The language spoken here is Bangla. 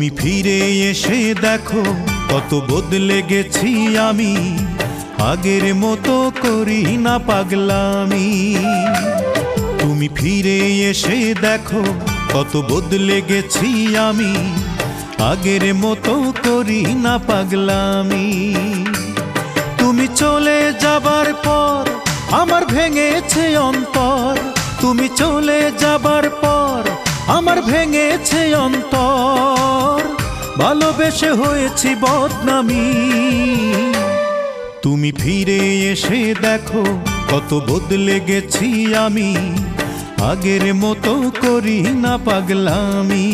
তুমি ফিরে এসে দেখো কত বদলে গেছি আমি, আগের মতো করি না পাগলামি। তুমি ফিরে এসে দেখো কত বদলে গেছি আমি, আগের মতো করি না পাগলামি। তুমি চলে যাবার পর আমার ভেঙেছে অন্তর, তুমি চলে যাবার পর আমার ভেঙেছে অন্তর, ভালোবেসে হয়েছি বদনামি। তুমি ফিরে এসে দেখো কত বদলে গেছি আমি, আগের মতো করি না পাগলামি।